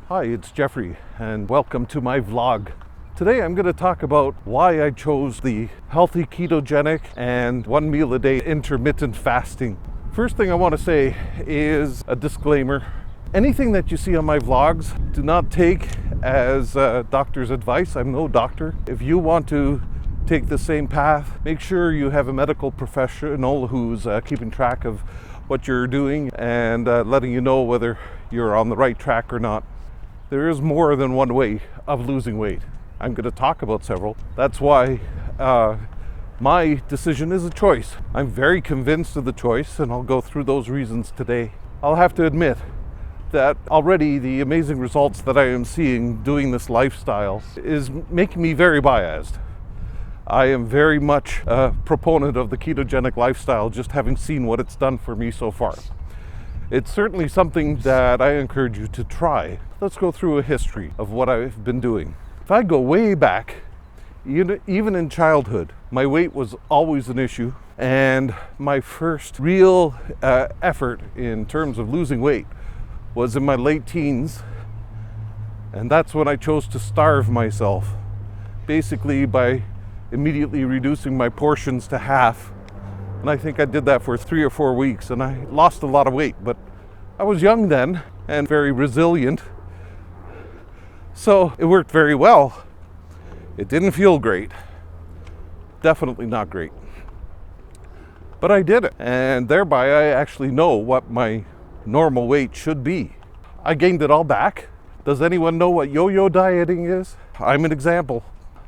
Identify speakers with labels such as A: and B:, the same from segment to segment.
A: Hi, it's Jeffrey, and welcome to my vlog. Today I'm going to talk about why I chose the healthy ketogenic and 1 meal a day intermittent fasting. First thing I want to say is a disclaimer. Anything that you see on my vlogs, do not take as doctor's advice. I'm no doctor. If you want to take the same path, make sure you have a medical professional who's keeping track of what you're doing and letting you know whether you're on the right track or not. There is more than one way of losing weight. I'm going to talk about several. That's why my decision is a choice. I'm very convinced of the choice, and I'll go through those reasons today. I'll have to admit that already the amazing results that I am seeing doing this lifestyle is making me very biased. I am very much a proponent of the ketogenic lifestyle, just having seen what it's done for me so far. It's certainly something that I encourage you to try. Let's go through a history of what I've been doing. If I go way back, even in childhood, my weight was always an issue, and my first real effort in terms of losing weight was in my late teens, and that's when I chose to starve myself, basically by immediately reducing my portions to half. And I think I did that for 3 or 4 weeks, and I lost a lot of weight, but I was young then and very resilient, so it worked very well. It didn't feel great, definitely not great, but I did it, and thereby I actually know what my normal weight should be. I gained it all back. Does anyone know what yo-yo dieting is? I'm an example.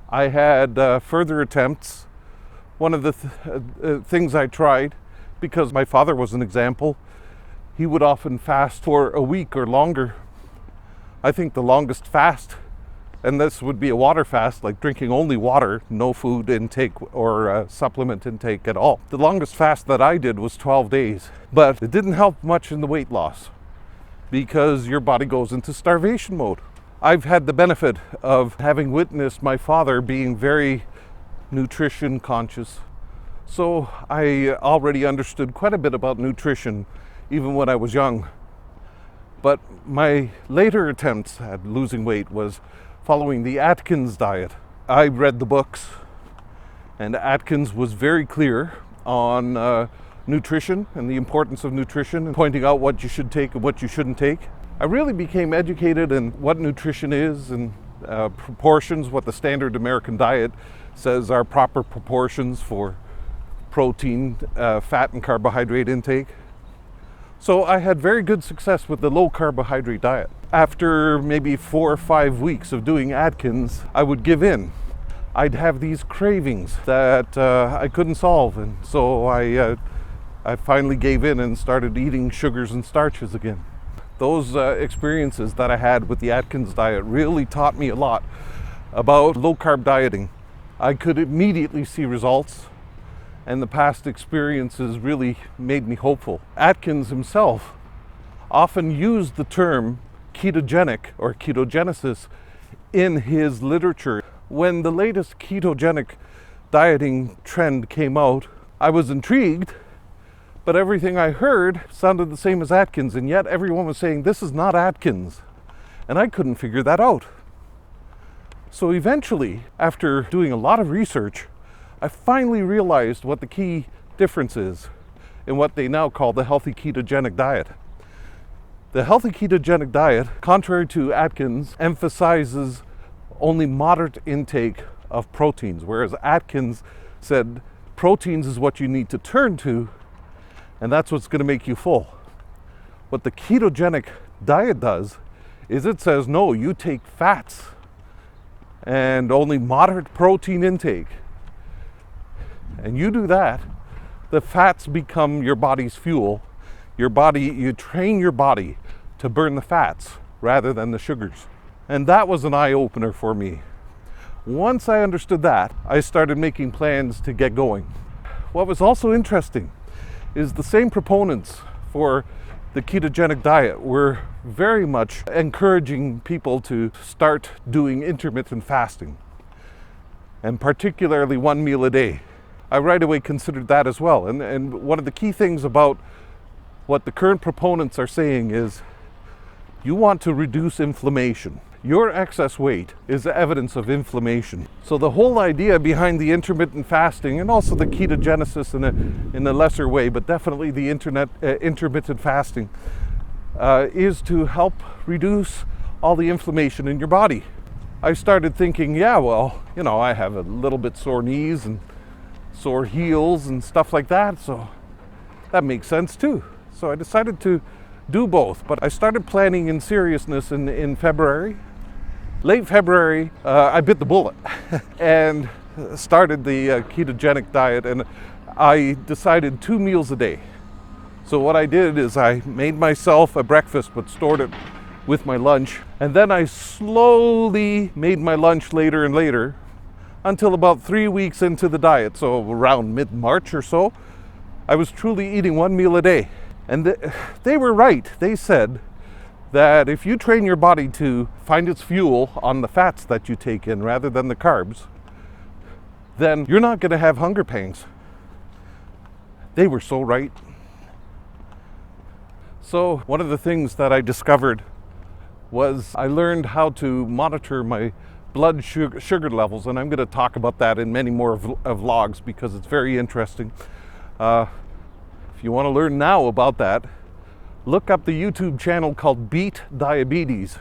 A: I had further attempts. One of the things I tried, because my father was an example, he would often fast for a week or longer. I think the longest fast, and this would be a water fast, like drinking only water, no food intake or supplement intake at all. The longest fast that I did was 12 days, but it didn't help much in the weight loss because your body goes into starvation mode. I've had the benefit of having witnessed my father being very nutrition conscious, so I already understood quite a bit about nutrition even when I was young. But my later attempts at losing weight was following the Atkins diet. I read the books, and Atkins was very clear on nutrition and the importance of nutrition and pointing out what you should take and what you shouldn't take. I really became educated in what nutrition is and proportions, what the standard American diet says are proper proportions for protein, fat, and carbohydrate intake. So I had very good success with the low carbohydrate diet. After maybe 4 or 5 weeks of doing Atkins, I would give in. I'd have these cravings that I couldn't solve, and so I finally gave in and started eating sugars and starches again. Those experiences that I had with the Atkins diet really taught me a lot about low carb dieting. I could immediately see results, and the past experiences really made me hopeful. Atkins himself often used the term ketogenic or ketogenesis in his literature. When the latest ketogenic dieting trend came out, I was intrigued, but everything I heard sounded the same as Atkins, and yet everyone was saying this is not Atkins, and I couldn't figure that out. So eventually, after doing a lot of research, I finally realized what the key difference is in what they now call the healthy ketogenic diet. The healthy ketogenic diet, contrary to Atkins, emphasizes only moderate intake of proteins, whereas Atkins said proteins is what you need to turn to, and that's what's going to make you full. What the ketogenic diet does is it says, no, you take fats and only moderate protein intake. And you do that, the fats become your body's fuel. You train your body to burn the fats rather than the sugars. And that was an eye-opener for me. Once I understood that, I started making plans to get going. What was also interesting is the same proponents for the ketogenic diet were very much encouraging people to start doing intermittent fasting, and particularly 1 meal a day. I right away considered that as well. And one of the key things about what the current proponents are saying is You want to reduce inflammation. Your excess weight is evidence of inflammation. So the whole idea behind the intermittent fasting, and also the ketogenesis in a lesser way, but definitely the intermittent fasting, is to help reduce all the inflammation in your body. I started thinking, yeah, well, I have a little bit sore knees and sore heels and stuff like that, so that makes sense too. So I decided to do both, but I started planning in seriousness in February. Late February, I bit the bullet and started the ketogenic diet, and I decided 2 meals a day. So what I did is I made myself a breakfast but stored it with my lunch, and then I slowly made my lunch later and later until about 3 weeks into the diet. So around mid-March or so, I was truly eating 1 meal a day. And they were right. They said that if you train your body to find its fuel on the fats that you take in rather than the carbs, then you're not going to have hunger pangs. They were so right. So one of the things that I discovered was I learned how to monitor my blood sugar levels, and I'm going to talk about that in many more vlogs because it's very interesting. If you want to learn now about that, look up the YouTube channel called Beat Diabetes.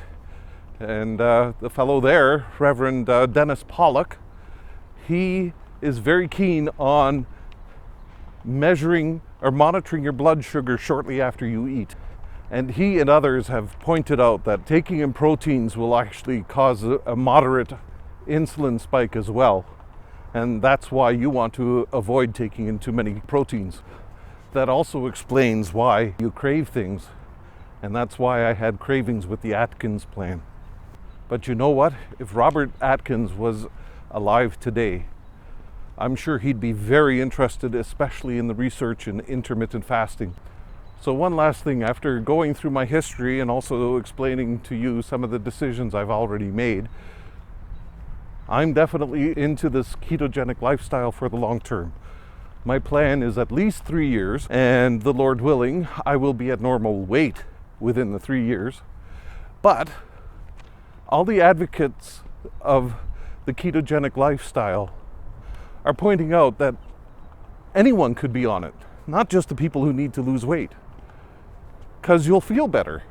A: And the fellow there, Reverend Dennis Pollock, he is very keen on measuring or monitoring your blood sugar shortly after you eat. And he and others have pointed out that taking in proteins will actually cause a moderate insulin spike as well. And that's why you want to avoid taking in too many proteins. That also explains why you crave things, and that's why I had cravings with the Atkins plan. But you know what? If Robert Atkins was alive today, I'm sure he'd be very interested, especially in the research in intermittent fasting. So one last thing, after going through my history and also explaining to you some of the decisions I've already made, I'm definitely into this ketogenic lifestyle for the long term. My plan is at least 3 years, and the Lord willing, I will be at normal weight within the 3 years. But all the advocates of the ketogenic lifestyle are pointing out that anyone could be on it, not just the people who need to lose weight, because you'll feel better.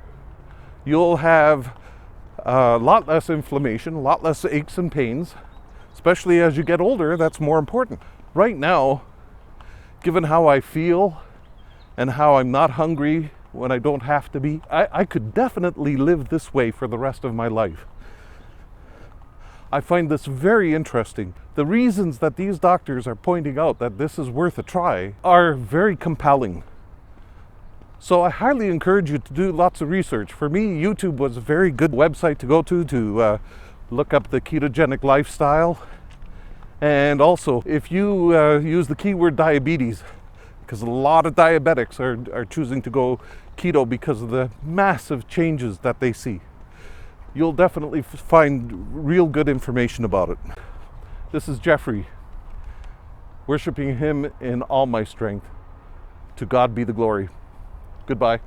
A: You'll have a lot less inflammation, a lot less aches and pains, especially as you get older. That's more important. Right now, given how I feel and how I'm not hungry when I don't have to be, I could definitely live this way for the rest of my life. I find this very interesting. The reasons that these doctors are pointing out that this is worth a try are very compelling. So I highly encourage you to do lots of research. For me, YouTube was a very good website to go to look up the ketogenic lifestyle. And also, if you use the keyword diabetes, because a lot of diabetics are choosing to go keto because of the massive changes that they see, you'll definitely find real good information about it. This is Jeffrey, worshiping Him in all my strength. To God be the glory. Goodbye.